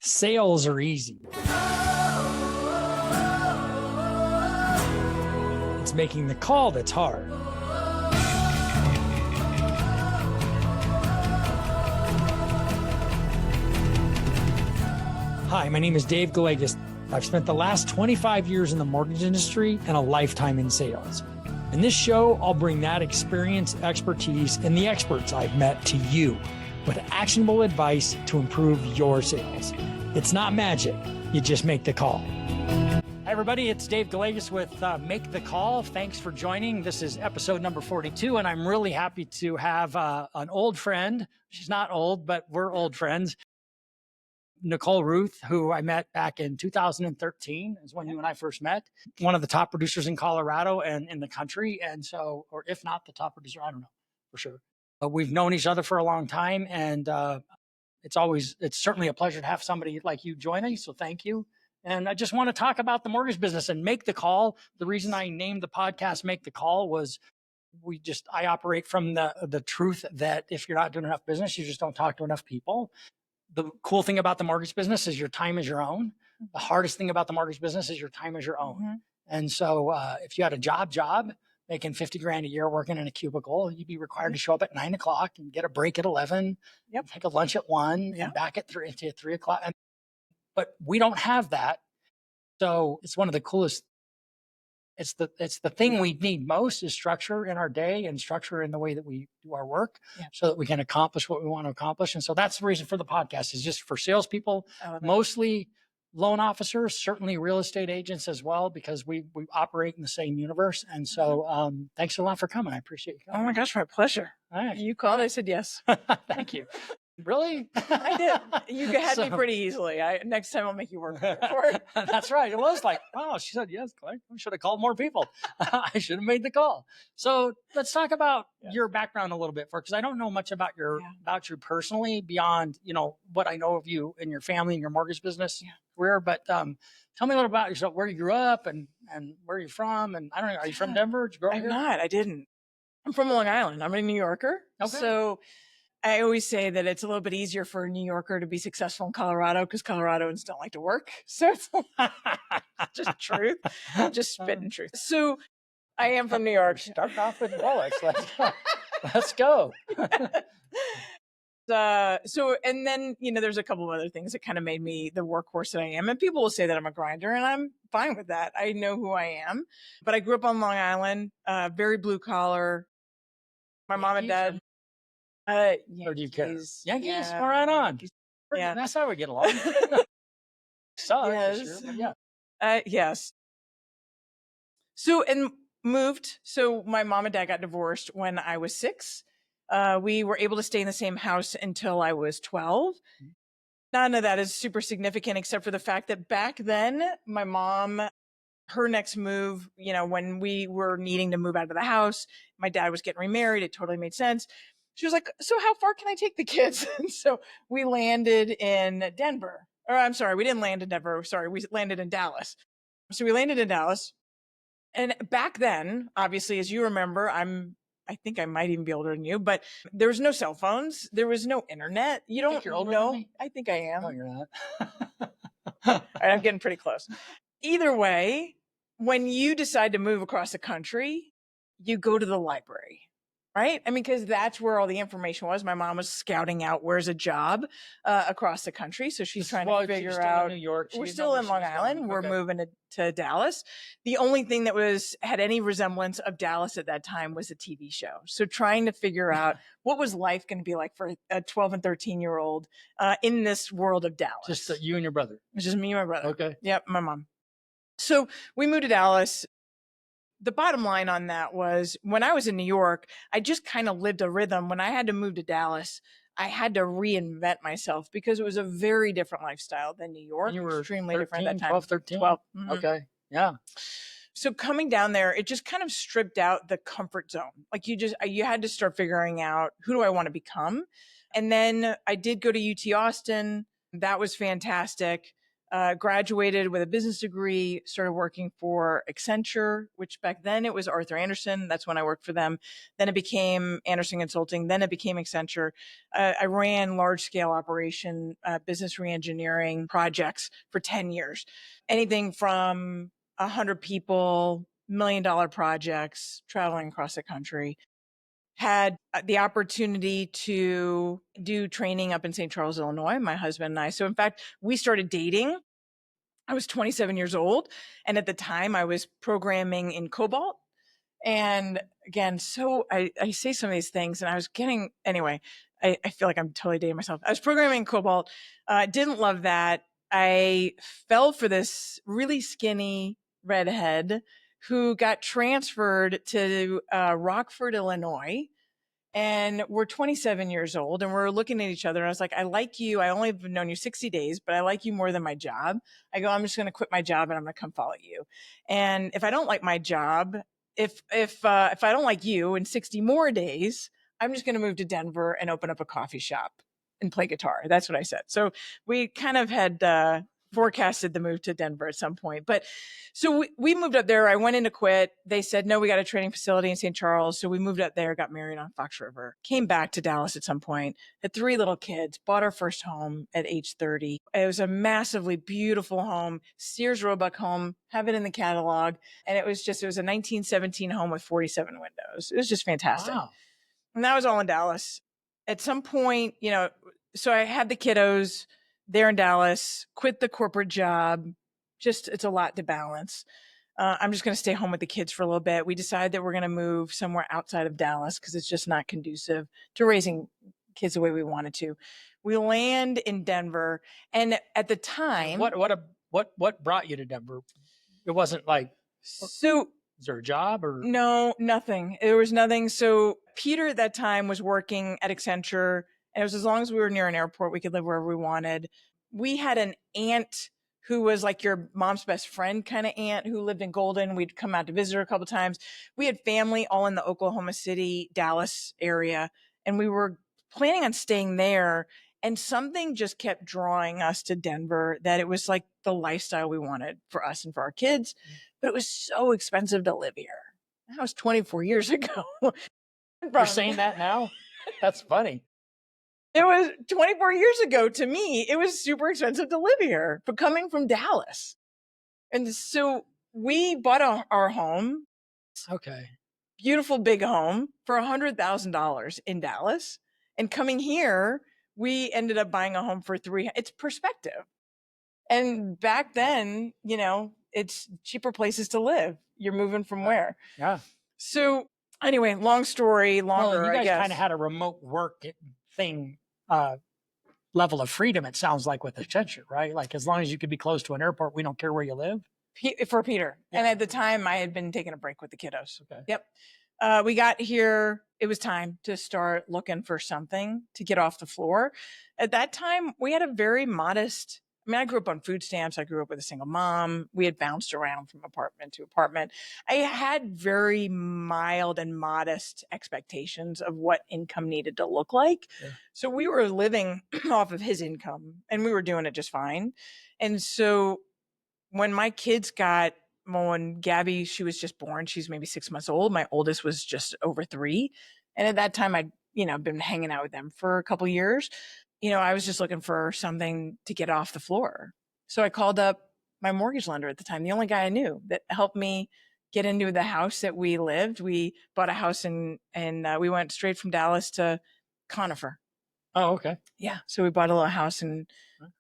Sales are easy. It's making the call that's hard. Hi, my name is Dave Gallegos. I've spent the last 25 years in the mortgage industry and a lifetime in sales. In this show, I'll bring that experience, expertise, and the experts I've met to you with actionable advice to improve your sales. It's not magic. You just make the call. Hi, everybody. It's Dave Gallegos with Make the Call. Thanks for joining. This is episode number 42, and I'm really happy to have an old friend. She's not old, but we're old friends. Nicole Rueth, who I met back in 2013 is when you and I first met. One of the top producers in Colorado and in the country. And so, or if not the top producer, I don't know for sure. But we've known each other for a long time. And it's certainly a pleasure to have somebody like you join us. So thank you. And I just want to talk about the mortgage business and Make the Call. The reason I named the podcast Make the Call was I operate from the truth that if you're not doing enough business, you just don't talk to enough people. The cool thing about the mortgage business is your time is your own. The hardest thing about the mortgage business is your time is your own. Mm-hmm. And so if you had a job making 50 grand a year working in a cubicle, you'd be required to show up at 9 o'clock and get a break at 11, take a lunch at 1 and back at 3 o'clock. But we don't have that. So it's one of the coolest. It's the thing we need most is structure in our day and structure in the way that we do our work so that we can accomplish what we want to accomplish. And so that's the reason for the podcast is just for salespeople, mostly loan officers, certainly real estate agents as well, because we operate in the same universe. And so thanks a lot for coming. I appreciate you coming. Oh my gosh, my pleasure. All right. You called, I said yes. Thank you. Really? I did. You had me pretty easily. Next time I'll make you work for it. That's right. It was like, wow, she said yes, Clay. I should have called more people. I should have made the call. So let's talk about your background a little bit because I don't know much about you personally beyond, what I know of you and your family and your mortgage business career. But tell me a little about yourself, where you grew up and where you're from. And I don't know, are you from Denver? Did you grow up here? I'm not. I didn't. I'm from Long Island. I'm a New Yorker. Okay. So I always say that it's a little bit easier for a New Yorker to be successful in Colorado because Coloradoans don't like to work. So it's just truth, just spitting truth. So I am from New York. Start off with bullets. Let's go. And then, there's a couple of other things that kind of made me the workhorse that I am. And people will say that I'm a grinder and I'm fine with that. I know who I am, but I grew up on Long Island, very blue collar. My mom and dad. Or do you care? Yankees? Yeah. All right on. Yeah. That's how we get along. Yes. Sure, but yes. So, and moved. So my mom and dad got divorced when I was 6. We were able to stay in the same house until I was 12. Mm-hmm. None of that is super significant except for the fact that back then, my mom, her next move, when we were needing to move out of the house, my dad was getting remarried. It totally made sense. She was like, so how far can I take the kids? And so we landed in Denver. Or I'm sorry, we didn't land in Denver. Sorry, we landed in Dallas. So we landed in Dallas. And back then, obviously, as you remember, I think I might even be older than you, but there was no cell phones. There was no internet. You don't think you're older know. Than me? I think I am. No, you're not. All right, I'm getting pretty close. Either way, when you decide to move across the country, you go to the library. Right? I mean, because that's where all the information was. My mom was scouting out where's a job across the country. So she's trying to figure out. In New York. We're still in Long Island. We're moving to Dallas. The only thing that had any resemblance of Dallas at that time was a TV show. So trying to figure out what was life going to be like for a 12 and 13-year-old in this world of Dallas. Just you and your brother. It's just me and my brother. Okay. Yep, my mom. So we moved to Dallas. The bottom line on that was when I was in New York, I just kind of lived a rhythm. When I had to move to Dallas, I had to reinvent myself because it was a very different lifestyle than New York. And you were extremely 13, different at that time. 12, 13? 12. Mm-hmm. Okay. Yeah. So coming down there, it just kind of stripped out the comfort zone. Like you had to start figuring out who do I want to become? And then I did go to UT Austin. That was fantastic. graduated with a business degree, started working for Accenture, which back then it was Arthur Andersen. That's when I worked for them. Then it became Andersen Consulting. Then it became Accenture. I ran large scale operation, business reengineering projects for 10 years. Anything from 100 people, $1 million projects, traveling across the country. Had the opportunity to do training up in St. Charles, Illinois, my husband and I. So in fact, we started dating. I was 27 years old. And at the time I was programming in COBOL. And again, so I say some of these things and I was getting, anyway, I feel like I'm totally dating myself. I was programming in COBOL. Didn't love that. I fell for this really skinny redhead who got transferred to Rockford, Illinois. And we're 27 years old and we're looking at each other. And I was like, I like you. I only have known you 60 days, but I like you more than my job. I go, I'm just going to quit my job and I'm going to come follow you. And if I don't like my job, if I don't like you in 60 more days, I'm just going to move to Denver and open up a coffee shop and play guitar. That's what I said. So we kind of had forecasted the move to Denver at some point. But so we moved up there. I went in to quit. They said, no, we got a training facility in St. Charles. So we moved up there, got married on Fox River, came back to Dallas at some point, had 3 little kids, bought our first home at age 30. It was a massively beautiful home, Sears Roebuck home, have it in the catalog. And it was a 1917 home with 47 windows. It was just fantastic. Wow. And that was all in Dallas. At some point, so I had the kiddos there in Dallas, quit the corporate job. Just, it's a lot to balance. I'm just going to stay home with the kids for a little bit. We decided that we're going to move somewhere outside of Dallas because it's just not conducive to raising kids the way we wanted to. We land in Denver. And at the time, What brought you to Denver? It wasn't like, so is there a job or? No, nothing. There was nothing. So Peter at that time was working at Accenture. And it was as long as we were near an airport, we could live wherever we wanted. We had an aunt who was like your mom's best friend kind of aunt who lived in Golden. We'd come out to visit her a couple of times. We had family all in the Oklahoma City, Dallas area. And we were planning on staying there. And something just kept drawing us to Denver, that it was like the lifestyle we wanted for us and for our kids. But it was so expensive to live here. That was 24 years ago. You're saying that now? That's funny. It was 24 years ago. To me, it was super expensive to live here, but coming from Dallas. And so we bought our home. Okay. Beautiful big home for $100,000 in Dallas. And coming here, we ended up buying a home for it's perspective. And back then, it's cheaper places to live. You're moving from where? Yeah. So anyway, long story, longer, well, you guys I guess. kind of had a remote work thing, level of freedom, it sounds like, with Accenture, right? Like, as long as you could be close to an airport, we don't care where you live. For Peter. Yeah. And at the time I had been taking a break with the kiddos. Okay. Yep. We got here. It was time to start looking for something to get off the floor. At that time, we had a very modest, I grew up on food stamps. I grew up with a single mom. We had bounced around from apartment to apartment. I had very mild and modest expectations of what income needed to look like. Yeah. So we were living off of his income and we were doing it just fine. And so when my kids when Gabby, she was just born, she's maybe 6 months old. My oldest was just over 3. And at that time I'd, been hanging out with them for a couple years. I was just looking for something to get off the floor. So I called up my mortgage lender at the time, the only guy I knew that helped me get into the house that we lived. We bought a house and we went straight from Dallas to Conifer. Oh, okay. Yeah. So we bought a little house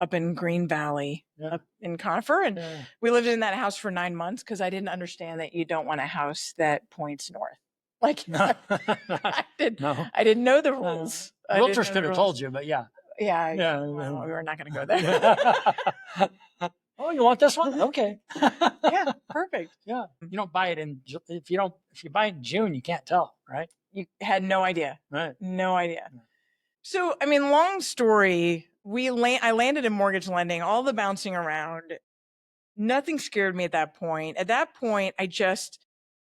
up in Green Valley, up in Conifer. And we lived in that house for 9 months because I didn't understand that you don't want a house that points north. Like, no. I didn't know the rules. Realtors could have told you, but yeah. Yeah. Well, we were not going to go there. Oh, you want this one? Okay. Yeah, perfect. Yeah. You don't buy it if you buy it in June, you can't tell, right? You had no idea. Right. No idea. Yeah. So, long story, I landed in mortgage lending, all the bouncing around. Nothing scared me at that point. At that point, I just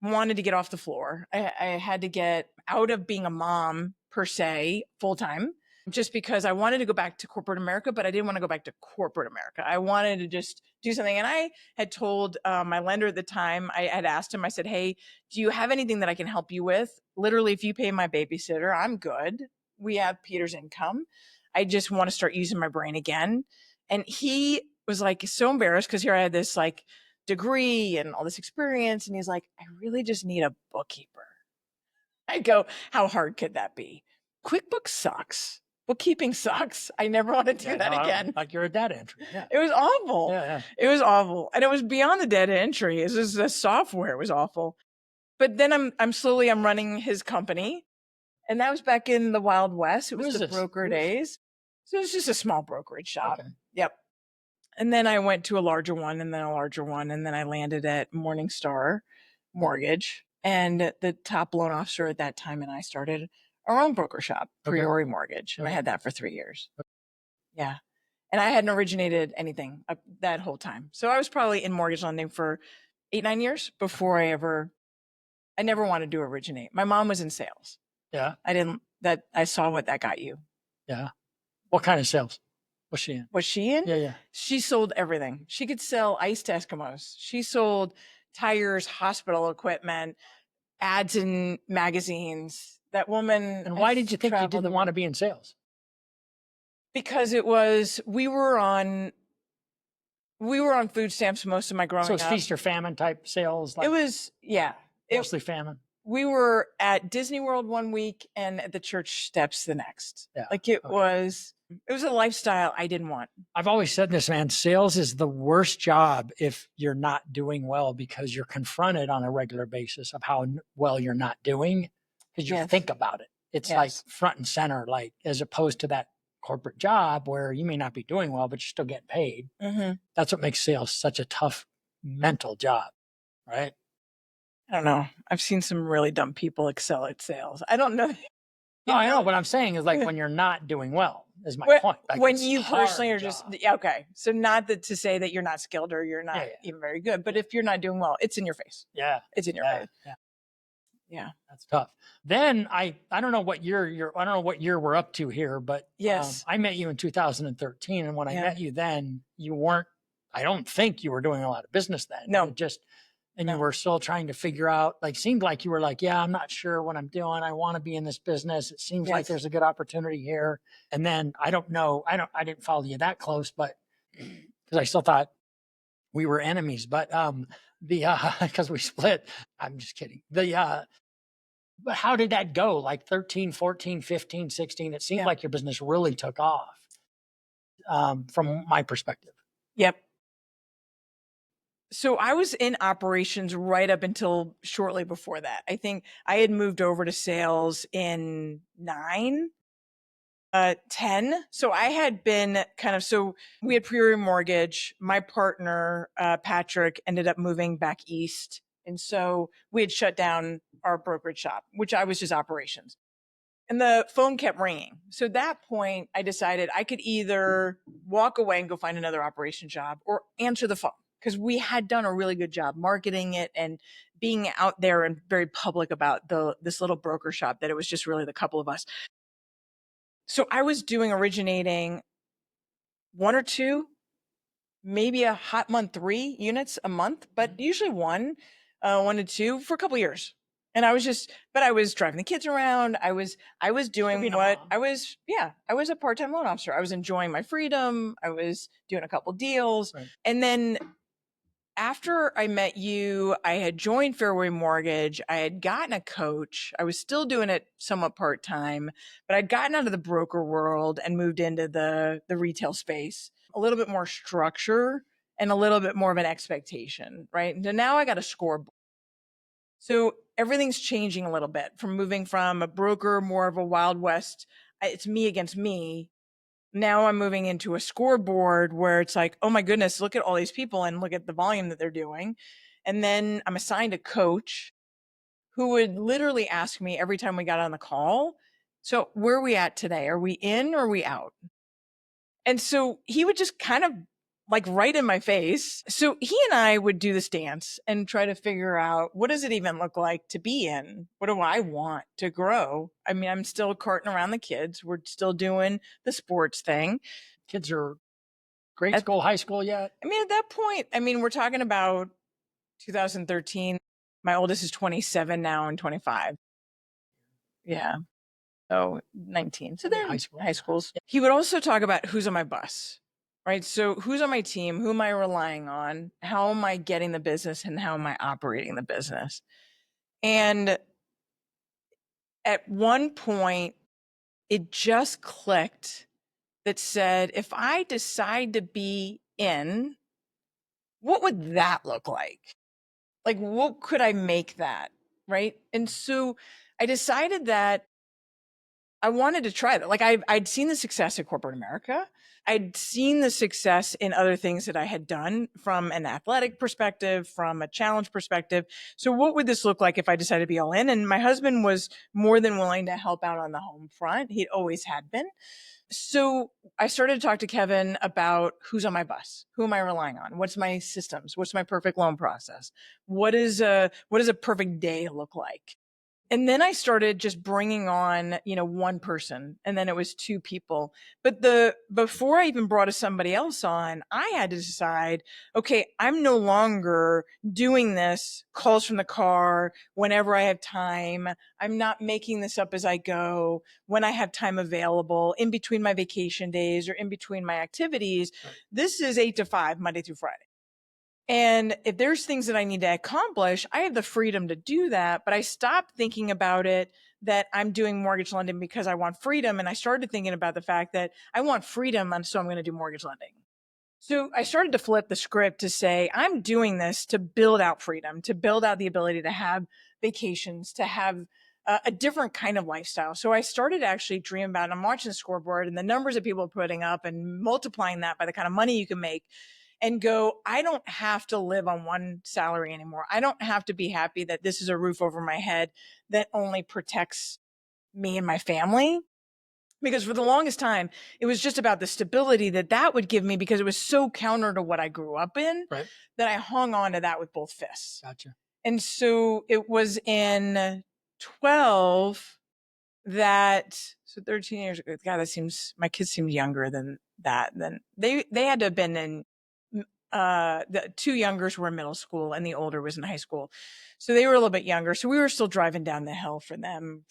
wanted to get off the floor. I had to get out of being a mom per se full time. just because I wanted to go back to corporate America, but I didn't want to go back to corporate America. I wanted to just do something. And I had told my lender at the time, I had asked him, I said, hey, do you have anything that I can help you with? Literally, if you pay my babysitter, I'm good. We have Peter's income. I just want to start using my brain again. And he was like so embarrassed because here I had this like degree and all this experience. And he's like, I really just need a bookkeeper. I go, how hard could that be? QuickBooks sucks. Bookkeeping sucks. I never want to do that again. Like you're a data entry. Yeah. It was awful. Yeah. It was awful. And it was beyond the data entry. It was the software was awful. But then I'm slowly running his company. And that was back in the Wild West. It was the broker days. So it was just a small brokerage shop. Okay. Yep. And then I went to a larger one and then a larger one. And then I landed at Morningstar Mortgage. And the top loan officer at that time and I started our own broker shop, Priori Mortgage. And I had that for 3 years. Yeah. And I hadn't originated anything that whole time. So I was probably in mortgage lending for 8-9 years before I never wanted to originate. My mom was in sales. Yeah. I saw what that got you. Yeah. What kind of sales was she in? Was she in? Yeah. She sold everything. She could sell ice to Eskimos. She sold tires, hospital equipment, ads in magazines. That woman. And why did you think you didn't want to be in sales? Because we were on food stamps most of my growing up. So it's feast or famine type sales? It was, yeah. Mostly famine? We were at Disney World one week and at the church steps the next. Yeah. Like it was a lifestyle I didn't want. I've always said this, man, sales is the worst job if you're not doing well because you're confronted on a regular basis of how well you're not doing because you think about it. It's like front and center, like as opposed to that corporate job where you may not be doing well, but you're still getting paid. Mm-hmm. That's what makes sales such a tough mental job, right? I don't know. I've seen some really dumb people excel at sales. I don't know. No, I know. What I'm saying is like when you're not doing well is my point. Like when you personally are just, okay. So not that to say that you're not skilled or you're not even very good, but if you're not doing well, it's in your face. Yeah. It's in your face. Yeah. That's tough. Then I don't know what year we're up to here, but yes, I met you in 2013. And when I met you then, I don't think you were doing a lot of business then. No. You were still trying to figure out, like, seemed like you were like, yeah, I'm not sure what I'm doing. I want to be in this business. It seems like there's a good opportunity here. And then I don't know. I didn't follow you that close, but because I still thought we were enemies, but because we split, I'm just kidding. But how did that go? Like 13, 14, 15, 16, it seemed like your business really took off from my perspective. Yep. So I was in operations right up until shortly before that. I think I had moved over to sales in 10. So I had been so we had Priori Mortgage. My partner, Patrick, ended up moving back east. And so we had shut down our brokerage shop, which I was just operations. And the phone kept ringing. So at that point, I decided I could either walk away and go find another operation job or answer the phone. Because we had done a really good job marketing it and being out there and very public about this little broker shop that it was just really the couple of us. So I was originating 1 or 2, maybe a hot month 3 units a month, but usually 1 to 2 for a couple of years. And I was driving the kids around. I was doing what I was. Yeah, I was a part-time loan officer. I was enjoying my freedom. I was doing a couple deals, and then. After I met you, I had joined Fairway Mortgage. I had gotten a coach. I was still doing it somewhat part-time, but I'd gotten out of the broker world and moved into the retail space. A little bit more structure and a little bit more of an expectation, right? And now I got a scoreboard. So everything's changing a little bit from moving from a broker, more of a Wild West. It's me against me. Now I'm moving into a scoreboard where it's like, oh my goodness, look at all these people and look at the volume that they're doing. And then I'm assigned a coach who would literally ask me every time we got on the call, so where are we at today? Are we in or are we out? And so he would just kind of like right in my face. So he and I would do this dance and try to figure out, what does it even look like to be in? What do I want to grow? I mean, I'm still carting around the kids. We're still doing the sports thing. Kids are grade school, high school yet? I mean, at that point, I mean, we're talking about 2013. My oldest is 27 now and 25. Yeah. So 19. So they're high schools. He would also talk about who's on my bus, right? So who's on my team? Who am I relying on? How am I getting the business and how am I operating the business? And at one point, it just clicked that said, if I decide to be in, what would that look like? Like, what could I make that? Right. And so I decided that I wanted to try that. Like I'd seen the success at corporate America. I'd seen the success in other things that I had done from an athletic perspective, from a challenge perspective. So what would this look like if I decided to be all in? And my husband was more than willing to help out on the home front. He always had been. So I started to talk to Kevin about who's on my bus. Who am I relying on? What's my systems? What's my perfect loan process? What does a perfect day look like? And then I started just bringing on, one person, and then it was two people. But before I even brought somebody else on, I had to decide, okay, I'm no longer doing this calls from the car whenever I have time. I'm not making this up as I go when I have time available in between my vacation days or in between my activities. Right. This is 8 to 5, Monday through Friday. And if there's things that I need to accomplish, I have the freedom to do that. But I stopped thinking about it that I'm doing mortgage lending because I want freedom. And I started thinking about the fact that I want freedom. And so I'm going to do mortgage lending. So I started to flip the script to say, I'm doing this to build out freedom, to build out the ability to have vacations, to have a different kind of lifestyle. So I started to actually dream about it. I'm watching the scoreboard and the numbers that people are putting up and multiplying that by the kind of money you can make. And go, I don't have to live on one salary anymore. I don't have to be happy that this is a roof over my head that only protects me and my family. Because for the longest time, it was just about the stability that would give me because it was so counter to what I grew up in, right, that I hung on to that with both fists. Gotcha. And so it was in 12 so 13 years ago, God, my kids seemed younger than that. Then they had to have been in, the two youngers were in middle school and the older was in high school. So they were a little bit younger. So we were still driving down the hill for them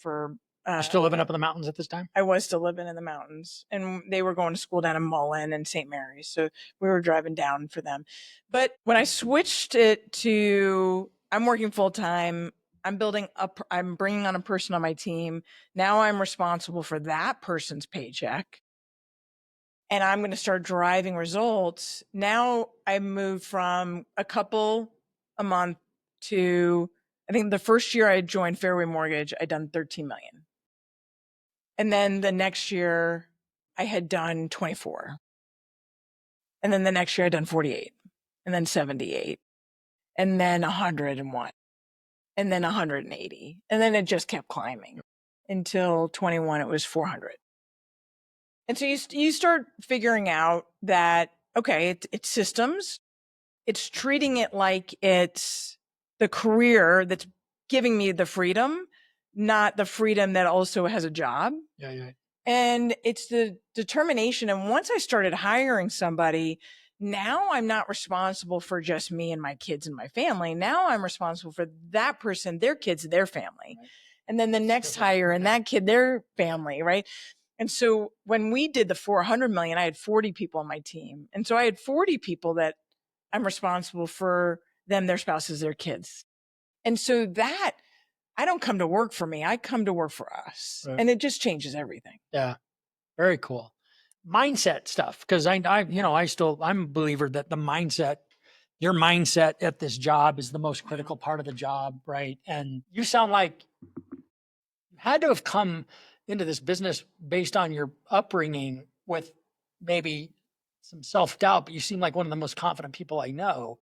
You're still living up in the mountains at this time? I was still living in the mountains and they were going to school down in Mullen and St. Mary's. So we were driving down for them. But when I switched it to, I'm working full time, I'm bringing on a person on my team. Now I'm responsible for that person's paycheck. And I'm going to start driving results. Now I moved from a couple a month to, I think the first year I joined Fairway Mortgage, I'd done 13 million. And then the next year I had done 24. And then the next year I'd done 48 and then 78 and then 101 and then 180. And then it just kept climbing until 21, it was 400. And so you start figuring out that, okay, it's systems. It's treating it like it's the career that's giving me the freedom, not the freedom that also has a job. Yeah. And it's the determination. And once I started hiring somebody, now I'm not responsible for just me and my kids and my family. Now I'm responsible for that person, their kids, their family. Right. And then the next hire and that kid, their family, right? And so when we did the 400 million, I had 40 people on my team. And so I had 40 people that I'm responsible for them, their spouses, their kids. And so that, I don't come to work for me. I come to work for us. Right. And it just changes everything. Yeah. Very cool. Mindset stuff. Because I'm a believer that your mindset at this job is the most critical part of the job. Right. And you sound like you had to have come into this business based on your upbringing with maybe some self-doubt, but you seem like one of the most confident people I know.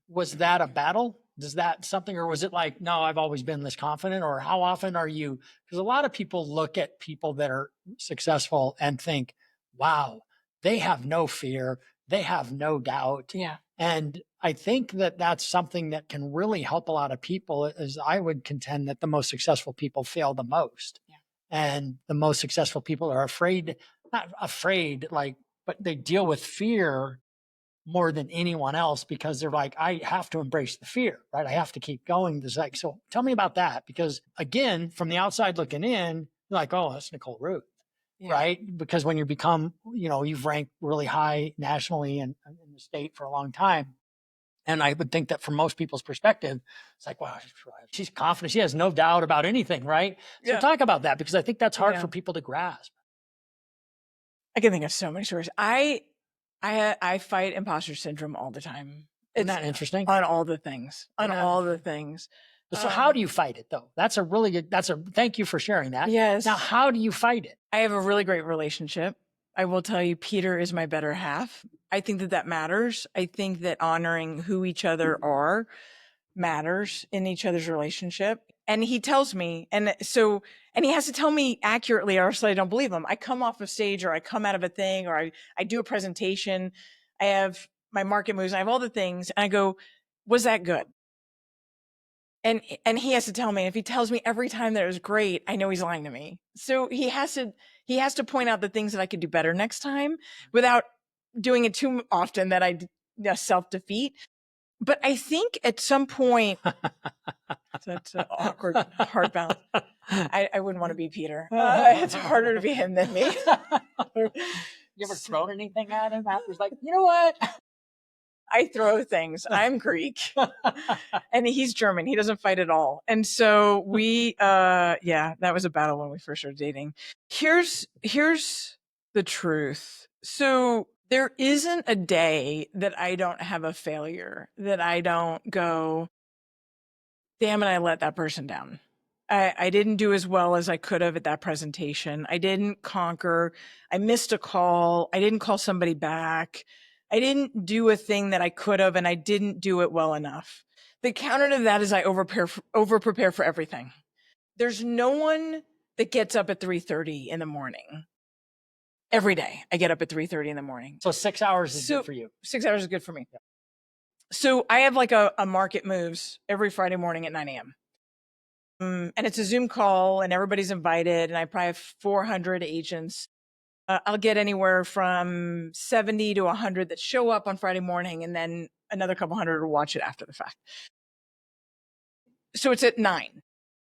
Was that a battle? Is that something, or was it like, no, I've always been this confident? Or how often are you? Because a lot of people look at people that are successful and think, wow, they have no fear. they have no doubt. Yeah. And I think that that's something that can really help a lot of people, is I would contend that the most successful people fail the most. Yeah. And the most successful people are afraid, not afraid, like, but they deal with fear more than anyone else, because they're like, I have to embrace the fear, right? I have to keep going. This like, so tell me about that, because again, from the outside looking in, you're like, oh, that's Nicole Rueth, Yeah. right? Because when you become, you've ranked really high nationally and in the state for a long time. And I would think that from most people's perspective, it's like, wow, she's confident. She has no doubt about anything, right? So Yeah. talk about that, because I think that's hard Yeah. for people to grasp. I can think of so many stories. I fight imposter syndrome all the time. Isn't that interesting? On all the things. On Yeah. all the things. So how do you fight it though? That's a really good, thank you for sharing that. Yes. Now, how do you fight it? I have a really great relationship. I will tell you, Peter is my better half. I think that matters. I think that honoring who each other are matters in each other's relationship. And he tells me, and he has to tell me accurately, or else I don't believe him. I come off of stage, or I come out of a thing, or I do a presentation. I have my market moves, and I have all the things. And I go, was that good? And he has to tell me. If he tells me every time that it was great, I know he's lying to me. So he has to point out the things that I could do better next time, without doing it too often that I self-defeat. But I think at some point, that's an awkward, hard balance. I wouldn't want to be Peter. It's harder to be him than me. You ever thrown anything at him after? He's like, you know what? I throw things. I'm Greek and he's German. He doesn't fight at all. And so we, that was a battle when we first started dating. Here's the truth. So there isn't a day that I don't have a failure, that I don't go, damn it, I let that person down. I didn't do as well as I could have at that presentation. I didn't conquer. I missed a call. I didn't call somebody back. I didn't do a thing that I could have, and I didn't do it well enough. The counter to that is I over prepare for everything. There's no one that gets up at 3:30 in the morning. Every day I get up at 3:30 in the morning. So 6 hours is good for you. 6 hours is good for me. Yeah. So I have like a market moves every Friday morning at 9 a.m. And it's a Zoom call, and everybody's invited, and I probably have 400 agents. I'll get anywhere from 70 to 100 that show up on Friday morning, and then another couple hundred will watch it after the fact. So it's at 9.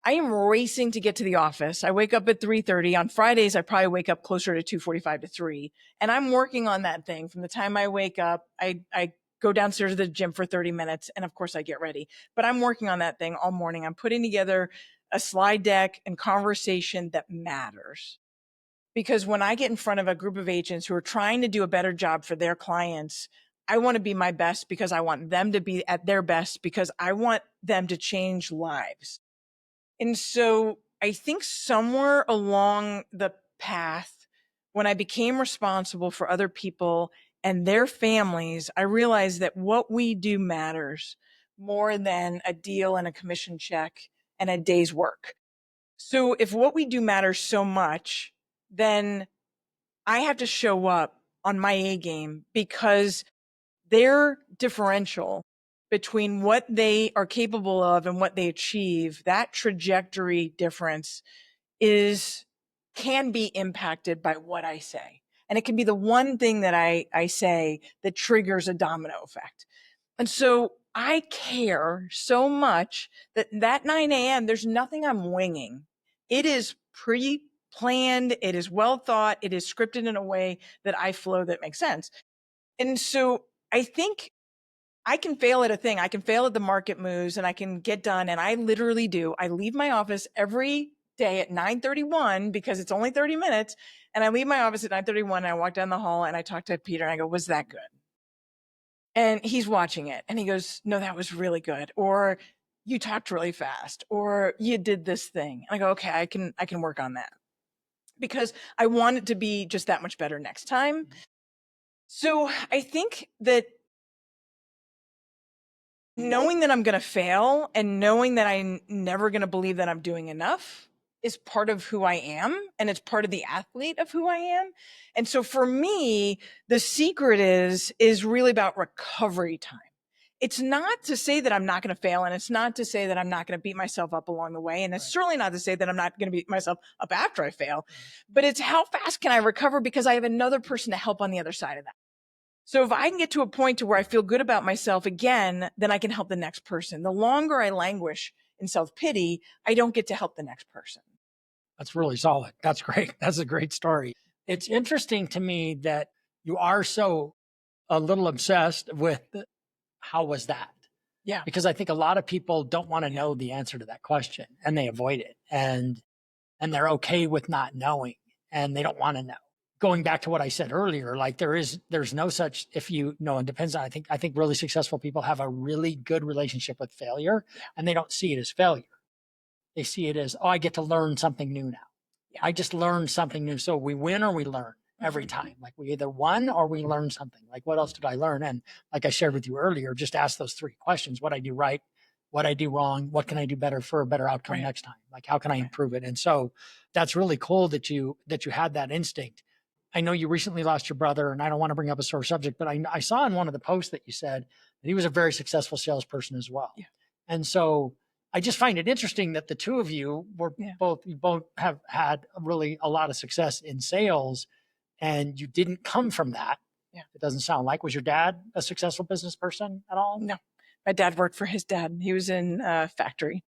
I am racing to get to the office. I wake up at 3:30. On Fridays, I probably wake up closer to 2:45 to 3. And I'm working on that thing from the time I wake up. I go downstairs to the gym for 30 minutes, and of course I get ready. But I'm working on that thing all morning. I'm putting together a slide deck and conversation that matters. Because when I get in front of a group of agents who are trying to do a better job for their clients, I want to be my best, because I want them to be at their best, because I want them to change lives. And so I think somewhere along the path, when I became responsible for other people and their families, I realized that what we do matters more than a deal and a commission check and a day's work. So if what we do matters so much, then I have to show up on my A game, because their differential between what they are capable of and what they achieve, that trajectory difference can be impacted by what I say. And it can be the one thing that I say that triggers a domino effect. And so I care so much that 9 a.m., there's nothing I'm winging. It is pre-planned. It is well thought. It is scripted in a way that I flow that makes sense. And so I think I can fail at a thing. I can fail at the market moves, and I can get done. And I literally do. I leave my office every day at 9:31, because it's only 30 minutes. And I leave my office at 9:31, and I walk down the hall, and I talk to Peter, and I go, was that good? And he's watching it, and he goes, no, that was really good. Or you talked really fast, or you did this thing. And I go, okay, I can work on that, because I want it to be just that much better next time. So I think that knowing that I'm going to fail, and knowing that I'm never going to believe that I'm doing enough, is part of who I am, and it's part of the athlete of who I am. And so for me, the secret is really about recovery time. It's not to say that I'm not going to fail, and it's not to say that I'm not going to beat myself up along the way, and it's certainly not to say that I'm not going to beat myself up after I fail, but it's how fast can I recover, because I have another person to help on the other side of that. So if I can get to a point to where I feel good about myself again, then I can help the next person. The longer I languish in self-pity, I don't get to help the next person. That's really solid. That's great. That's a great story. It's interesting to me that you are so a little obsessed with how was that? Yeah. Because I think a lot of people don't want to know the answer to that question, and they avoid it, and they're okay with not knowing, and they don't want to know. Going back to what I said earlier, like there's no such, if you know, it depends on, I think really successful people have a really good relationship with failure, and they don't see it as failure. They see it as, oh, I get to learn something new now. Yeah. I just learned something new. So we win or we learn every time. Like we either won or we learned something. Like, what else did I learn? And like I shared with you earlier, just ask those 3 questions: what I do right, what I do wrong, what can I do better for a better outcome next time? Like, how can I improve it? And so that's really cool that you had that instinct. I know you recently lost your brother, and I don't want to bring up a sore subject, but I saw in one of the posts that you said that he was a very successful salesperson as well. Yeah. And so I just find it interesting that the two of you were you both have had really a lot of success in sales, and you didn't come from that. Yeah. It doesn't sound like. Was your dad a successful business person at all? No, my dad worked for his dad. He was in a factory.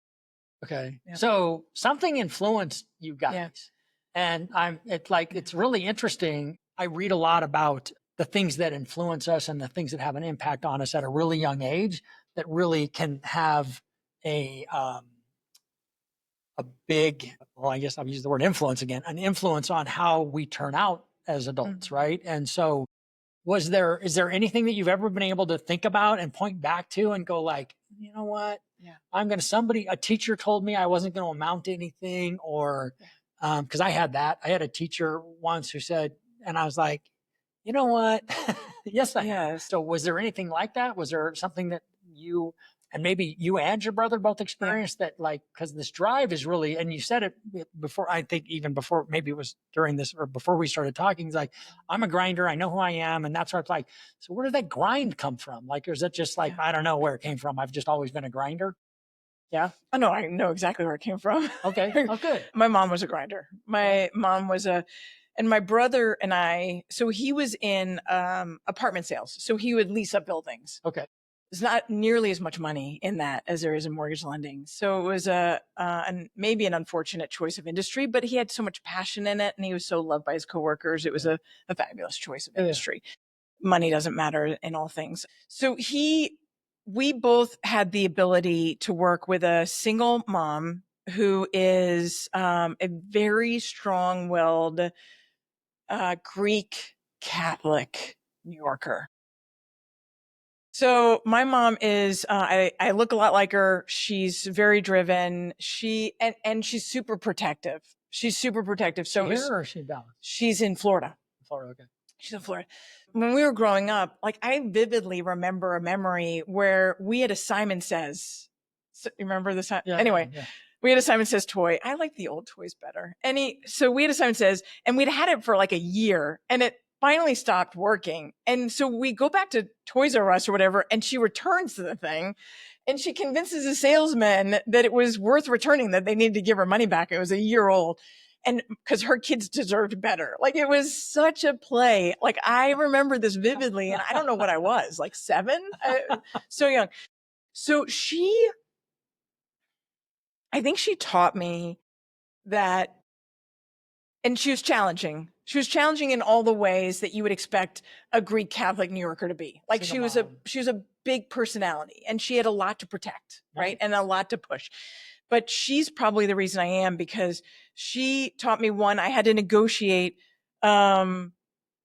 Okay. Yeah. So something influenced you guys. Yeah. And it's really interesting. I read a lot about the things that influence us and the things that have an impact on us at a really young age that really can have a big, well, I guess I'll use the word influence again, an influence on how we turn out as adults. Right. And so is there anything that you've ever been able to think about and point back to and go like, you know what? Yeah. A teacher told me I wasn't going to amount to anything, or, cause I had a teacher once who said, and I was like, you know what? Yes, I have. So was there anything like that? Was there something that you, and maybe you and your brother both experienced that, like, because this drive is really, and you said it before, I think even before, maybe it was during this or before we started talking, it's like, I'm a grinder. I know who I am. And that's where it's like, so where did that grind come from? Like, or is it just like, I don't know where it came from. I've just always been a grinder. Yeah. Oh, no, I know exactly where it came from. Okay. Oh, good. My mom was a grinder. My mom was and my brother and I, so he was in apartment sales. So he would lease up buildings. Okay. There's not nearly as much money in that as there is in mortgage lending. So it was maybe an unfortunate choice of industry, but he had so much passion in it, and he was so loved by his coworkers. It was a fabulous choice of industry. Money doesn't matter in all things. So we both had the ability to work with a single mom who is a very strong-willed Greek Catholic New Yorker. So my mom is, I look a lot like her. She's very driven. And she's super protective. She's super protective. So here or is she in Dallas? She's in Florida. Florida, okay. She's in Florida. When we were growing up, like, I vividly remember a memory where we had a Simon Says. So, you remember this? Yeah, anyway, yeah. We had a Simon Says toy. I like the old toys better. So we had a Simon Says, and we'd had it for like a year, and it finally stopped working. And so we go back to Toys R Us or whatever, and she returns the thing, and she convinces the salesman that it was worth returning, that they needed to give her money back. It was a year old. And because her kids deserved better. Like, it was such a play. Like, I remember this vividly, and I don't know what I was, like 7, so young. So I think she taught me that, and she was challenging. She was challenging in all the ways that you would expect a Greek Catholic New Yorker to be. Like, she was a big personality, and she had a lot to protect, right? And a lot to push. But she's probably the reason I am, because she taught me, one, I had to negotiate. I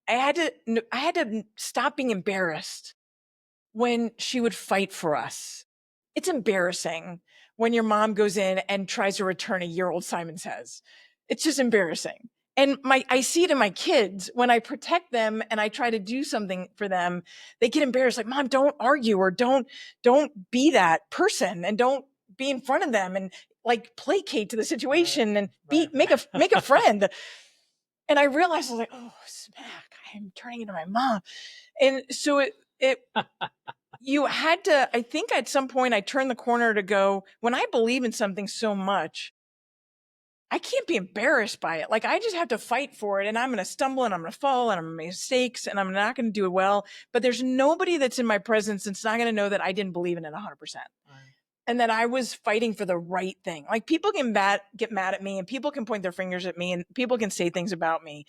had to stop being embarrassed when she would fight for us. It's embarrassing when your mom goes in and tries to return a year-old Simon Says. It's just embarrassing. And I see it in my kids when I protect them and I try to do something for them. They get embarrassed, like, Mom, don't argue, or don't be that person, and don't be in front of them. And like placate to the situation and make a friend. And I realized, I was like, oh, smack, I'm turning into my mom. And so it you had to, I think at some point I turned the corner to go, when I believe in something so much, I can't be embarrassed by it. Like, I just have to fight for it, and I'm going to stumble and I'm going to fall and I'm going to make mistakes and I'm not going to do it well. But there's nobody that's in my presence that's not going to know that I didn't believe in it 100%. Right. And that I was fighting for the right thing. Like, people can get mad at me, and people can point their fingers at me, and people can say things about me,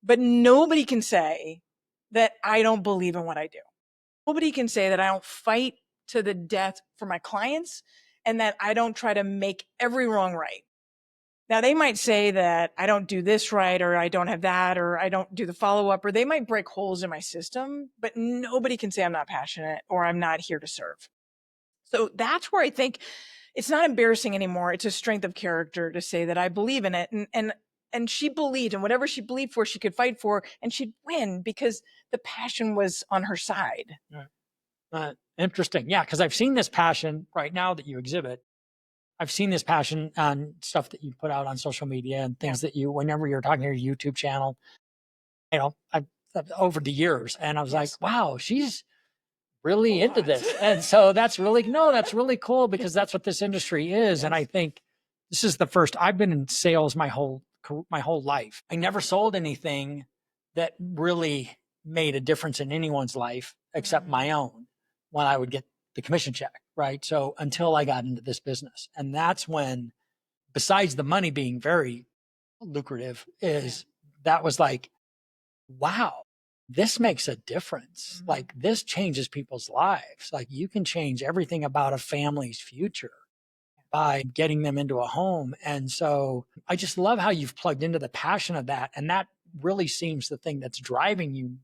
but nobody can say that I don't believe in what I do. Nobody can say that I don't fight to the death for my clients and that I don't try to make every wrong right. Now, they might say that I don't do this right, or I don't have that, or I don't do the follow-up, or they might break holes in my system, but nobody can say I'm not passionate or I'm not here to serve. So that's where I think it's not embarrassing anymore. It's a strength of character to say that I believe in it. And she believed, and whatever she believed for, she could fight for, and she'd win because the passion was on her side. Interesting. Yeah, because I've seen this passion right now that you exhibit. I've seen this passion on stuff that you put out on social media and things that you, whenever you're talking to your YouTube channel, I've over the years, and I was like, wow, she's really into this. And so that's really cool, because that's what this industry is. Yes. And I think this is the first, I've been in sales my whole life. I never sold anything that really made a difference in anyone's life except my own, when I would get the commission check. Right. So until I got into this business, and that's when, besides the money being very lucrative, that was like, wow, this makes a difference. Mm-hmm. Like, this changes people's lives. Like, you can change everything about a family's future by getting them into a home. And so I just love how you've plugged into the passion of that. And that really seems the thing that's driving you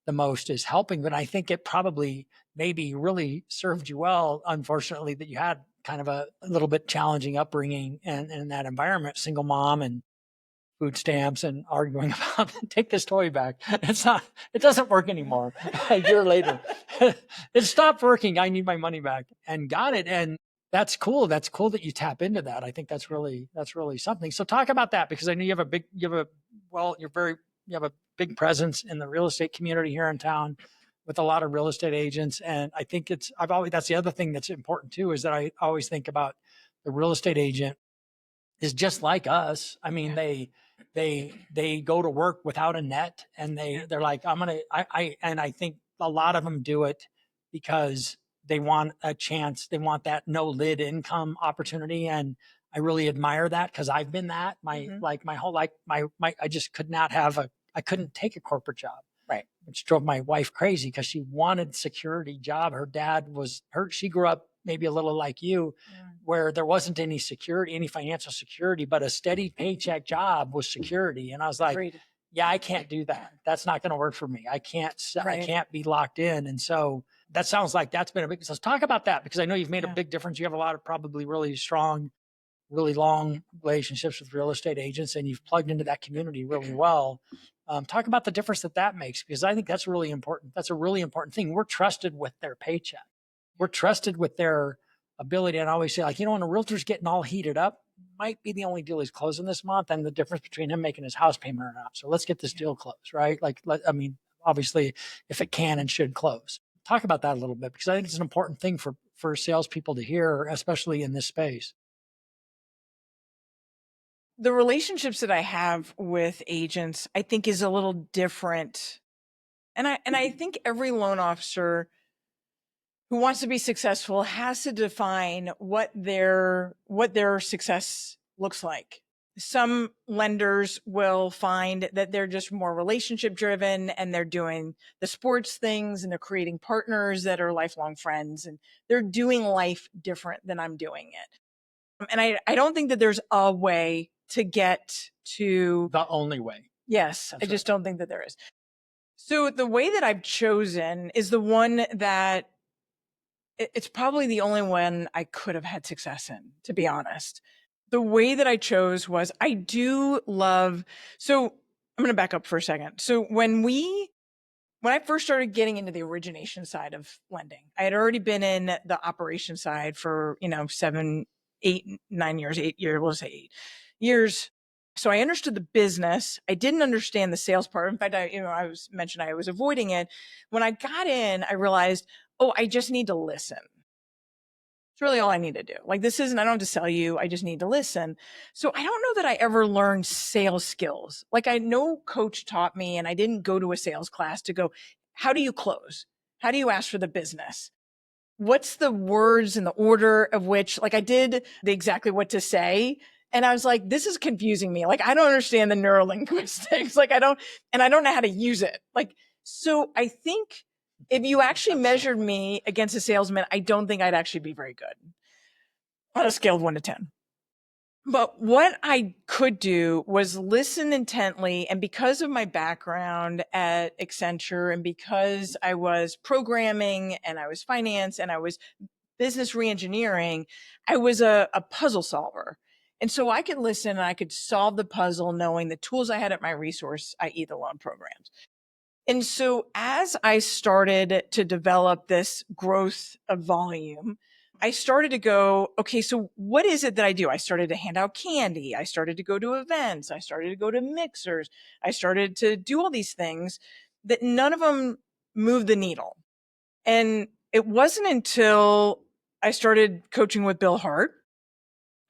the most, is helping. But I think it probably maybe really served you well, unfortunately, that you had kind of a little bit challenging upbringing and in that environment, single mom and food stamps and arguing about take this toy back. It doesn't work anymore. A year later, it stopped working. I need my money back, and got it. And that's cool. That's cool that you tap into that. I think that's really something. So talk about that, because I know you have a big presence in the real estate community here in town with a lot of real estate agents. And I think that's the other thing that's important too, is that I always think about the real estate agent is just like us. I mean, they go to work without a net, and they're like, and I think a lot of them do it because they want a chance. They want that no lid income opportunity. And I really admire that, because I've been that my whole life. I just I couldn't take a corporate job. Right. Which drove my wife crazy, because she wanted security job. Her dad was hurt. She grew up maybe a little like you, where there wasn't any security, any financial security, but a steady paycheck job was security. And I was like, yeah, I can't do that. That's not going to work for me. I can't be locked in. And so that sounds like that's been a big, so let's talk about that, because I know you've made a big difference. You have a lot of probably really strong, really long relationships with real estate agents, and you've plugged into that community really well. Talk about the difference that makes, because I think that's really important. That's a really important thing. We're trusted with their paycheck. We're trusted with their ability. And I always say, like, when a realtor's getting all heated up, might be the only deal he's closing this month, and the difference between him making his house payment or not. So let's get this deal closed, right? Obviously, if it can and should close. Talk about that a little bit, because I think it's an important thing for salespeople to hear, especially in this space. The relationships that I have with agents, I think, is a little different. And I think every loan officer who wants to be successful has to define what their success looks like. Some lenders will find that they're just more relationship driven, and they're doing the sports things, and they're creating partners that are lifelong friends, and they're doing life different than I'm doing it. And I don't think that there's a way to get to the only way. Yes. That's I just don't think that there is. So the way that I've chosen is the one that it's probably the only one I could have had success in, to be honest. The way that I chose was, I do love, so I'm going to back up for a second. So when I first started getting into the origination side of lending, I had already been in the operation side for, 7 we'll say 8 years. So I understood the business. I didn't understand the sales part. In fact, I was avoiding it. When I got in, I realized, oh, I just need to listen. It's really all I need to do. Like, I don't have to sell you. I just need to listen. So I don't know that I ever learned sales skills. Like, I know coach taught me, and I didn't go to a sales class to go, how do you close? How do you ask for the business? What's the words in the order of which, like, I did exactly what to say. And I was like, this is confusing me. Like, I don't understand the neurolinguistics. Like, I don't know how to use it. Like, so I think if you actually measured me against a salesman, I don't think I'd actually be very good on a scale of 1 to 10. But what I could do was listen intently. And because of my background at Accenture, and because I was programming and I was finance and I was business reengineering, I was a puzzle solver. And so I could listen and I could solve the puzzle knowing the tools I had at my resource, i.e. the loan programs. And so as I started to develop this growth of volume, I started to go, okay, so what is it that I do? I started to hand out candy. I started to go to events. I started to go to mixers. I started to do all these things that none of them moved the needle. And it wasn't until I started coaching with Bill Hart,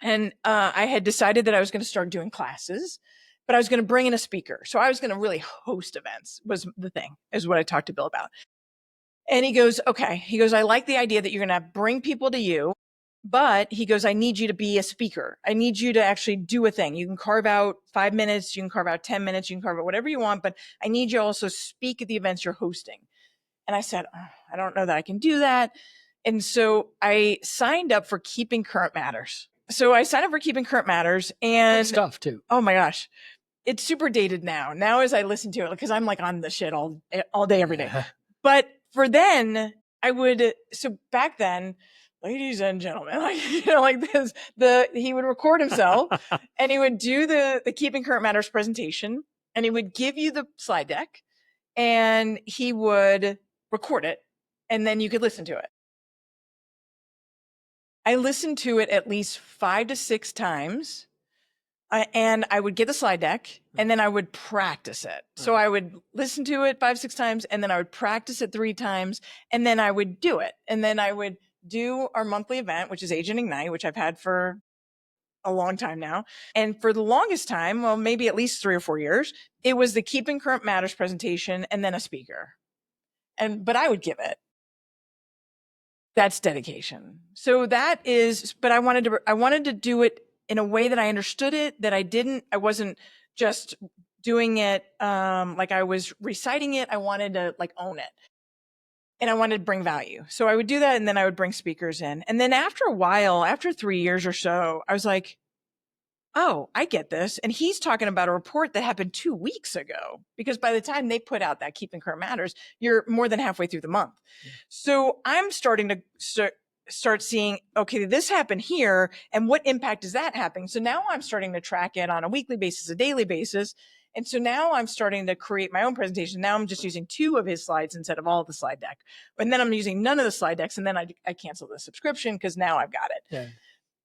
and I had decided that I was going to start doing classes, but I was going to bring in a speaker. So I was going to really host events, was the thing, is what I talked to Bill about. And he goes, okay. He goes, I like the idea that you're going to bring people to you, but he goes, I need you to be a speaker. I need you to actually do a thing. You can carve out 5 minutes, you can carve out 10 minutes, you can carve out whatever you want, but I need you to also speak at the events you're hosting. And I said, oh, I don't know that I can do that. And so I signed up for Keeping Current Matters. And Good stuff too. Oh my gosh, it's super dated now. Now as I listen to it, because I'm like on the shit all day, every day. But for then, so back then, ladies and gentlemen, like this, he would record himself and he would do the Keeping Current Matters presentation, and he would give you the slide deck and he would record it, and then you could listen to it. I listened to it at least 5 to 6 times, and I would get the slide deck, and then I would practice it. So I would listen to it 5, 6 times, and then I would practice it 3 times, and then I would do it. And then I would do our monthly event, which is Agent Ignite, which I've had for a long time now. And for the longest time, well, maybe at least 3 or 4 years, it was the Keeping Current Matters presentation and then a speaker. But I would give it. That's dedication. So that is, but I wanted to do it in a way that I understood it, that I wasn't just doing it like I was reciting it. I wanted to like own it. And I wanted to bring value. So I would do that, and then I would bring speakers in. And then after a while, after 3 years or so, I was like, oh, I get this. And he's talking about a report that happened 2 weeks ago, because by the time they put out that Keeping Current Matters, you're more than halfway through the month. Yeah. So I'm starting to start seeing, okay, this happened here, and what impact is that having? So now I'm starting to track it on a weekly basis, a daily basis. And so now I'm starting to create my own presentation. Now I'm just using 2 of his slides instead of all of the slide deck. And then I'm using none of the slide decks. And then I cancel the subscription because now I've got it. Yeah.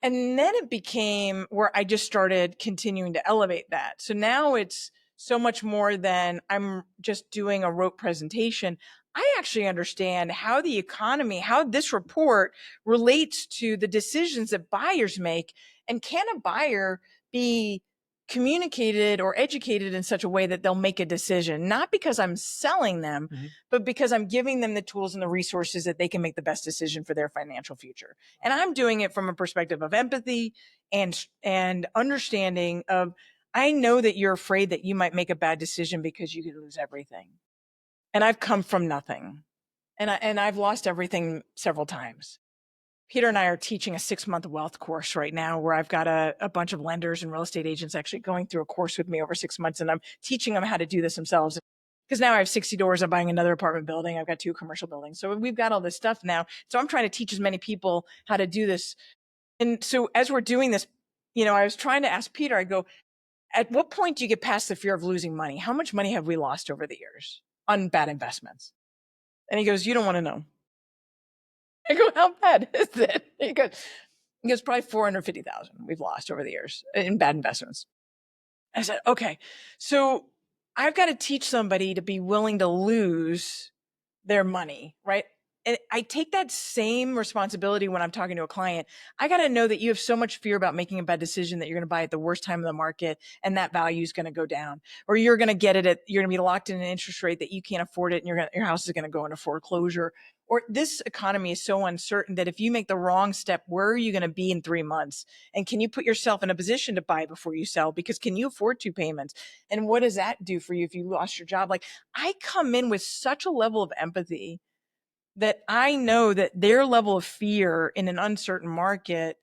And then it became where I just started continuing to elevate that. So now it's so much more than I'm just doing a rote presentation. I actually understand how the economy, how this report relates to the decisions that buyers make. And can a buyer be communicated or educated in such a way that they'll make a decision, not because I'm selling them, but because I'm giving them the tools and the resources that they can make the best decision for their financial future. And I'm doing it from a perspective of empathy and understanding of, I know that you're afraid that you might make a bad decision because you could lose everything. And I've come from nothing, and I've lost everything several times. Peter and I are teaching a 6-month wealth course right now, where I've got a bunch of lenders and real estate agents actually going through a course with me over 6 months. And I'm teaching them how to do this themselves. Because now I have 60 doors. I'm buying another apartment building. I've got 2 commercial buildings. So we've got all this stuff now. So I'm trying to teach as many people how to do this. And so as we're doing this, I was trying to ask Peter, I go, at what point do you get past the fear of losing money? How much money have we lost over the years on bad investments? And he goes, you don't want to know. I go, how bad is it? He goes, He goes, probably 450,000 we've lost over the years in bad investments. I said, okay, so I've got to teach somebody to be willing to lose their money, right? And I take that same responsibility when I'm talking to a client. I got to know that you have so much fear about making a bad decision that you're going to buy at the worst time of the market and that value is going to go down, or you're going to get it at, you're going to be locked in an interest rate that you can't afford it and your house is going to go into foreclosure. Or this economy is so uncertain that if you make the wrong step, where are you going to be in 3 months? And can you put yourself in a position to buy before you sell? Because can you afford 2 payments? And what does that do for you if you lost your job? Like, I come in with such a level of empathy that I know that their level of fear in an uncertain market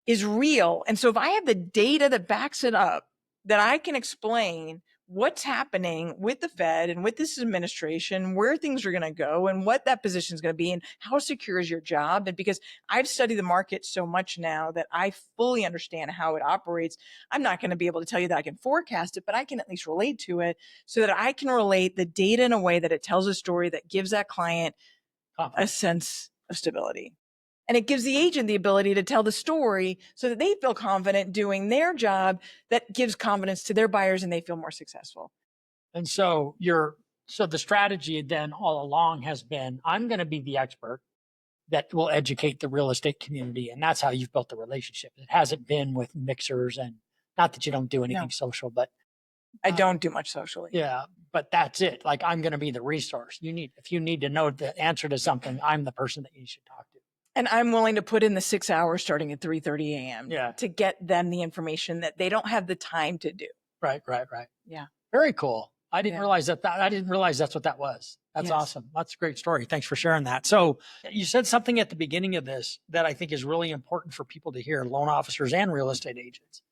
is real. And so if I have the data that backs it up, that I can explain what's happening with the Fed and with this administration, where things are going to go and what that position is going to be and how secure is your job. And because I've studied the market so much now that I fully understand how it operates, I'm not going to be able to tell you that I can forecast it, but I can at least relate to it so that I can relate the data in a way that it tells a story that gives that client a sense of stability. And it gives the agent the ability to tell the story so that they feel confident doing their job that gives confidence to their buyers and they feel more successful. And so the strategy then all along has been, I'm going to be the expert that will educate the real estate community. And that's how you've built the relationship. It hasn't been with mixers, and not that you don't do anything social, but I don't do much socially. Yeah, but that's it. Like, I'm going to be the resource. If you need to know the answer to something, I'm the person that you should talk to. And I'm willing to put in the 6 hours starting at 3:30 a.m. to get them the information that they don't have the time to do. Right. Yeah. Very cool. I didn't realize I didn't realize that's what that was. That's awesome. That's a great story. Thanks for sharing that. So you said something at the beginning of this that I think is really important for people to hear, loan officers and real estate agents,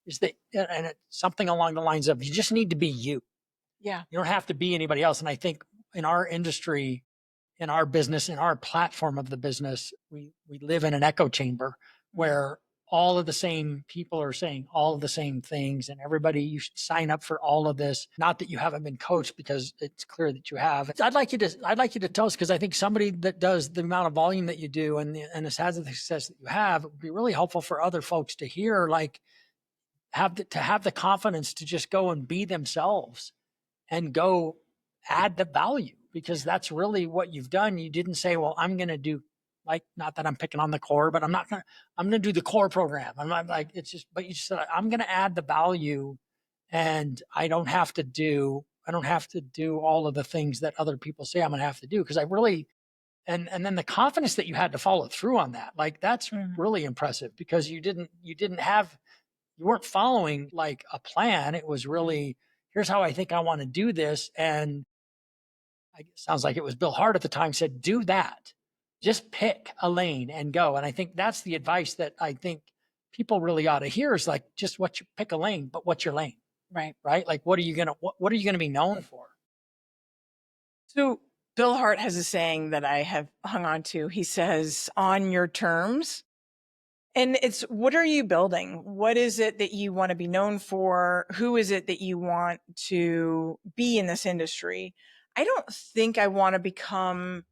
is that, and it's something along the lines of, you just need to be you. Yeah. You don't have to be anybody else. And I think in our industry, in our business, in our platform of the business, we live in an echo chamber where all of the same people are saying all of the same things, and everybody, you should sign up for all of this. Not that you haven't been coached, because it's clear that you have. I'd like you to tell us, because I think somebody that does the amount of volume that you do and has had the success that you have, it would be really helpful for other folks to hear, like, have the confidence to just go and be themselves and go add the value, because that's really what you've done. You didn't say, well, I'm going to do, like, not that I'm picking on the core, but I'm going to do the core program. I'm not like, it's just, but you just said, I'm going to add the value, and I don't have to do all of the things that other people say I'm going to have to do. Cause I really, and then the confidence that you had to follow through on that, like, that's really impressive, because you weren't following like a plan. It was really, here's how I think I want to do this. And it sounds like it was Bill Hart at the time said, do that. Just pick a lane and go. And I think that's the advice that I think people really ought to hear, is like, just pick a lane, but what's your lane? Right. Like, what are you going to be known for? So Bill Hart has a saying that I have hung on to. He says, on your terms. And it's, what are you building? What is it that you want to be known for? Who is it that you want to be in this industry? I don't think I want to become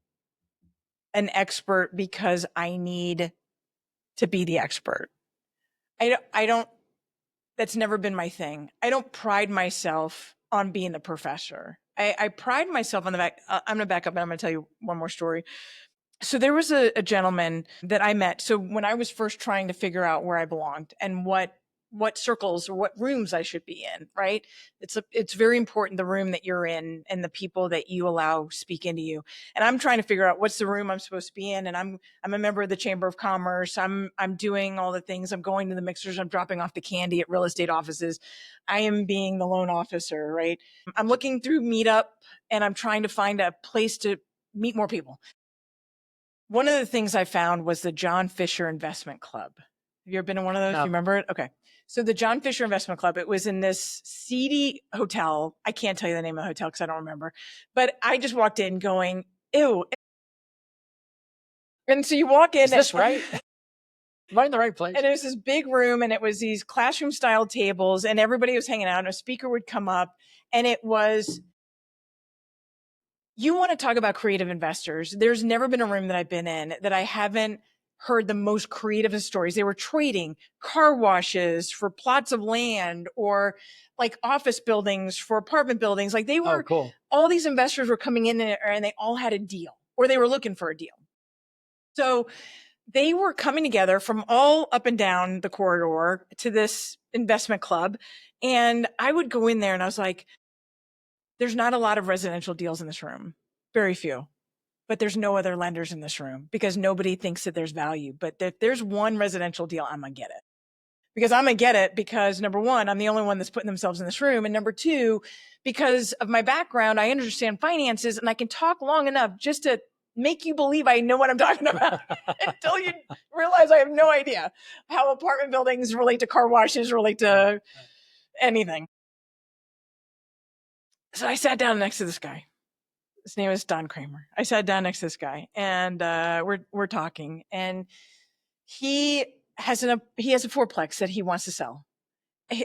an expert because I need to be the expert. I don't, that's never been my thing. I don't pride myself on being the professor. I pride myself on the back. I'm going to back up and I'm going to tell you one more story. So there was a gentleman that I met. So when I was first trying to figure out where I belonged and what circles or what rooms I should be in, right? It's very important, the room that you're in and the people that you allow speak into you. And I'm trying to figure out what's the room I'm supposed to be in. And I'm a member of the Chamber of Commerce. I'm doing all the things. I'm going to the mixers. I'm dropping off the candy at real estate offices. I am being the loan officer, right? I'm looking through Meetup and I'm trying to find a place to meet more people. One of the things I found was the John Fisher Investment Club. Have you ever been in one of those? No. Do you remember it? Okay. So the John Fisher Investment Club, it was in this seedy hotel. I can't tell you the name of the hotel because I don't remember. But I just walked in going, ew. And so you walk in. Is this right? Am I in the right place? And it was this big room, and it was these classroom style tables, and everybody was hanging out, and a speaker would come up, and it was, you want to talk about creative investors. There's never been a room that I've been in that I haven't heard the most creative stories. They were trading car washes for plots of land or like office buildings for apartment buildings. Like they were, cool. All these investors were coming in there and they all had a deal or they were looking for a deal. So they were coming together from all up and down the corridor to this investment club. And I would go in there and I was like, there's not a lot of residential deals in this room, very few, but there's no other lenders in this room because nobody thinks that there's value. But if there's one residential deal, I'm going to get it because number one, I'm the only one that's putting themselves in this room. And number two, because of my background, I understand finances and I can talk long enough just to make you believe I know what I'm talking about until you realize I have no idea how apartment buildings relate to car washes, relate to anything. So I sat down next to this guy. His name is Don Kramer. I sat down next to this guy and we're talking and he has a fourplex that he wants to sell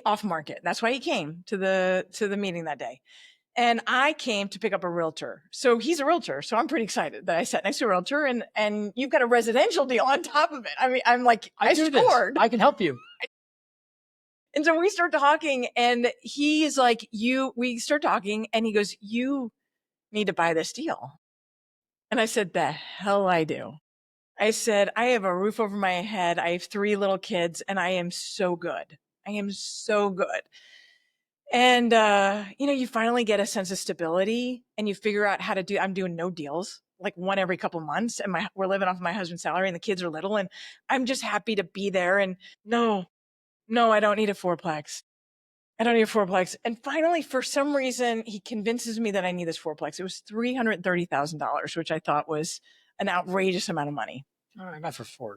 off market. That's why he came to the meeting that day. And I came to pick up a realtor. So he's a realtor. So I'm pretty excited that I sat next to a realtor and you've got a residential deal on top of it. I mean, I'm like, I scored. I can help you. And so we start talking and he's like, we start talking and he goes, you need to buy this deal. And I said, the hell I do. I said, I have a roof over my head. I have 3 little kids and I am so good. I am so good. And, you finally get a sense of stability and you figure out how to I'm doing no deals, like one every couple months. And we're living off my husband's salary and the kids are little and I'm just happy to be there. And no, I don't need a fourplex. And finally, for some reason, he convinces me that I need this fourplex. It was $330,000, which I thought was an outrageous amount of money. All right, not for $4.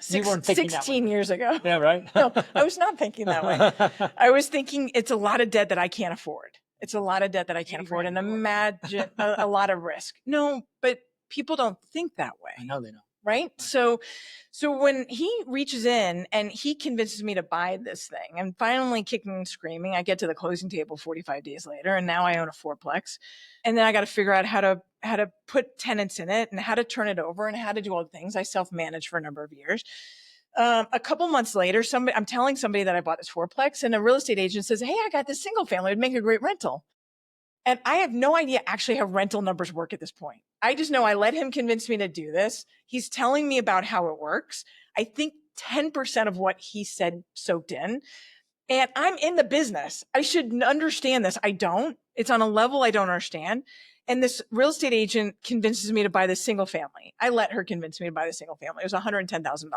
You weren't thinking 16 years ago. Yeah, right? No, I was not thinking that way. I was thinking it's a lot of debt that I can't afford. It's a lot of debt that I can't afford and imagine a lot of risk. No, but people don't think that way. I know they don't. Right? So when he reaches in and he convinces me to buy this thing and finally kicking and screaming, I get to the closing table 45 days later and now I own a fourplex. And then I got to figure out how to put tenants in it and how to turn it over and how to do all the things. I self-managed for a number of years. A couple months later, I'm telling somebody that I bought this fourplex and a real estate agent says, hey, I got this single family. It'd make a great rental. And I have no idea actually how rental numbers work at this point. I just know I let him convince me to do this. He's telling me about how it works. I think 10% of what he said soaked in. And I'm in the business. I should understand this. I don't. It's on a level I don't understand. And this real estate agent convinces me to buy this single family. I let her convince me to buy the single family. It was $110,000.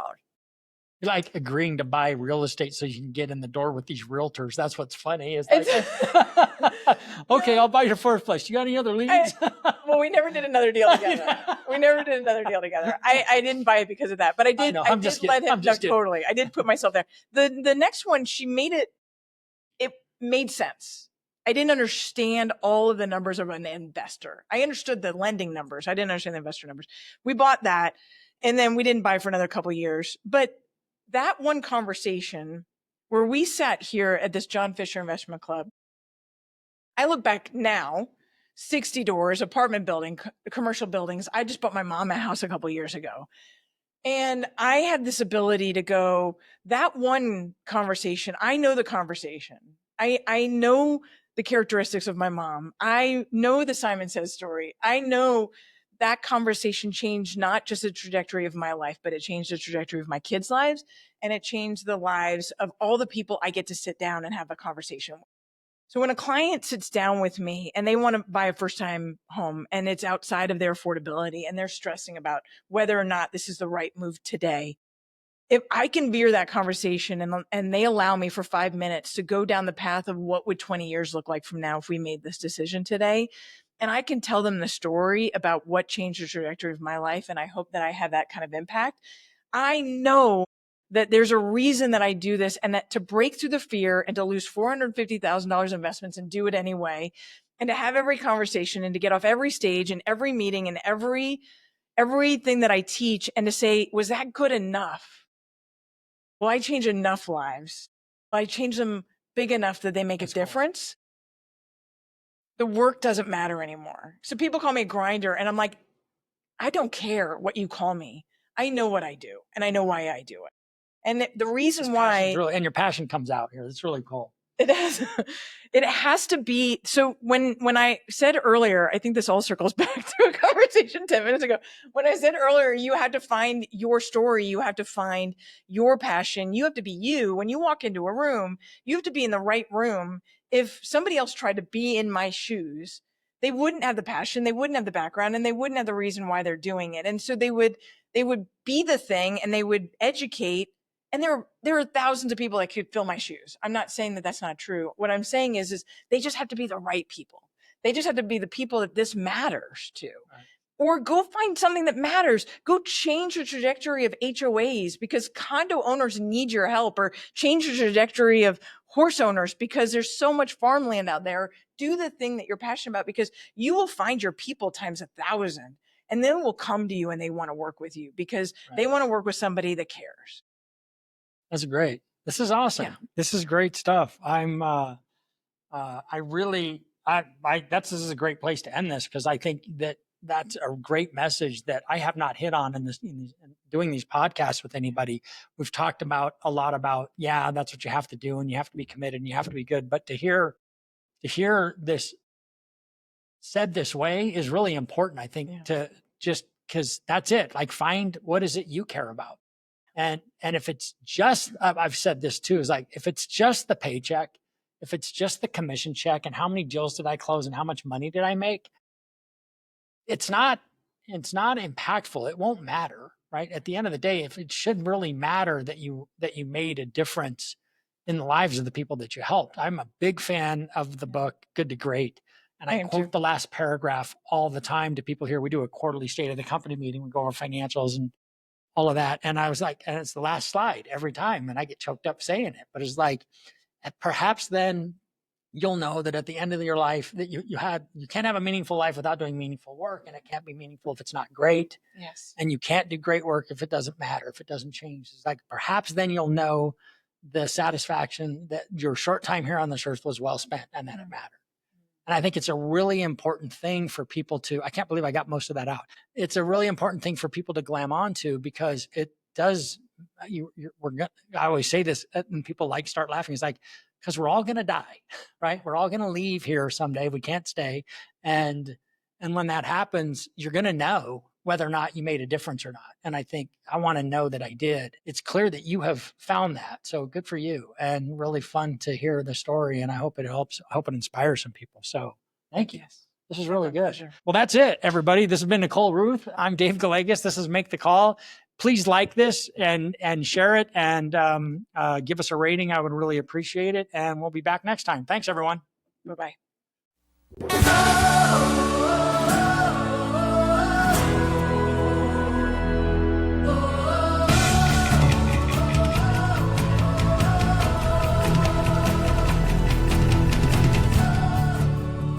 You're like agreeing to buy real estate so you can get in the door with these realtors. That's what's funny. Is like, okay, I'll buy your fourplex. You got any other leads? Well, we never did another deal together. I didn't buy it because of that, but I did. I did let him. No, totally. I did put myself there. The next one, she made it. It made sense. I didn't understand all of the numbers of an investor. I understood the lending numbers. I didn't understand the investor numbers. We bought that, and then we didn't buy for another couple of years. But that one conversation where we sat here at this John Fisher Investment Club, I look back now, 60 doors, apartment building, commercial buildings. I just bought my mom a house a couple of years ago. And I had this ability to go, that one conversation, I know the conversation. I know the characteristics of my mom. I know the Simon Says story. I know that conversation changed not just the trajectory of my life, but it changed the trajectory of my kids' lives. And it changed the lives of all the people I get to sit down and have a conversation with. So when a client sits down with me and they want to buy a first time home and it's outside of their affordability and they're stressing about whether or not this is the right move today, if I can veer that conversation and they allow me for 5 minutes to go down the path of what would 20 years look like from now if we made this decision today, and I can tell them the story about what changed the trajectory of my life, and I hope that I have that kind of impact, I know that there's a reason that I do this, and that to break through the fear and to lose $450,000 investments and do it anyway, and to have every conversation and to get off every stage and every meeting and everything that I teach and to say, was that good enough? Will I change enough lives? Will I change them big enough that they make a difference? The work doesn't matter anymore. So people call me a grinder and I'm like, I don't care what you call me. I know what I do, and I know why I do it. And the reason why, really, and your passion comes out here. It's really cool. It has to be. So when I said earlier, I think this all circles back to a conversation 10 minutes ago. When I said earlier, you had to find your story, you have to find your passion, you have to be you. When you walk into a room, you have to be in the right room. If somebody else tried to be in my shoes, they wouldn't have the passion, they wouldn't have the background, and they wouldn't have the reason why they're doing it. And so they would be the thing, and they would educate. And there are thousands of people that could fill my shoes. I'm not saying that that's not true. What I'm saying is they just have to be the right people. They just have to be the people that this matters to. Right. Or go find something that matters. Go change the trajectory of HOAs because condo owners need your help, or change the trajectory of horse owners because there's so much farmland out there. Do the thing that you're passionate about, because you will find your people times 1,000, and then will come to you and they want to work with you because they want to work with somebody that cares. That's great. This is awesome. Yeah. This is great stuff. This is a great place to end this, because I think that's a great message that I have not hit on in doing these podcasts with anybody. We've talked about a lot about, that's what you have to do, and you have to be committed, and you have to be good. But to hear this said this way is really important, I think, to just, because that's it. Like, find what is it you care about. And if it's just, I've said this too, is like, if it's just the paycheck, if it's just the commission check and how many deals did I close and how much money did I make, it's not impactful. It won't matter, right? At the end of the day, if it should really matter that you made a difference in the lives of the people that you helped. I'm a big fan of the book, Good to Great. And I quote the last paragraph all the time to people here. We do a quarterly state of the company meeting. We go over financials and all of that. And I was like, and it's the last slide every time. And I get choked up saying it, but it's like, perhaps then you'll know that at the end of your life that you can't have a meaningful life without doing meaningful work. And it can't be meaningful if it's not great. Yes. And you can't do great work if it doesn't matter, if it doesn't change. It's like, perhaps then you'll know the satisfaction that your short time here on this earth was well spent and that it mattered. And I think it's a really important thing for people to, I can't believe I got most of that out. It's a really important thing for people to glam onto, because it does, I always say this and people start laughing. It's like, because we're all going to die, right? We're all going to leave here someday. We can't stay. And when that happens, you're going to know whether or not you made a difference or not. And I think I want to know that I did. It's clear that you have found that. So good for you, and really fun to hear the story. And I hope it helps. I hope it inspires some people. So thank you. This is really good. Pleasure. Well, that's it, everybody. This has been Nicole Rueth. I'm Dave Gallegos. This is Make the Call. Please like this and share it, and give us a rating. I would really appreciate it. And we'll be back next time. Thanks, everyone. Bye-bye.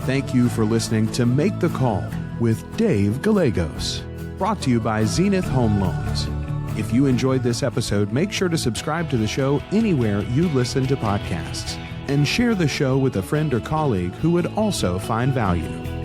Thank you for listening to Make the Call with Dave Gallegos, brought to you by Zenith Home Loans. If you enjoyed this episode, make sure to subscribe to the show anywhere you listen to podcasts, and share the show with a friend or colleague who would also find value.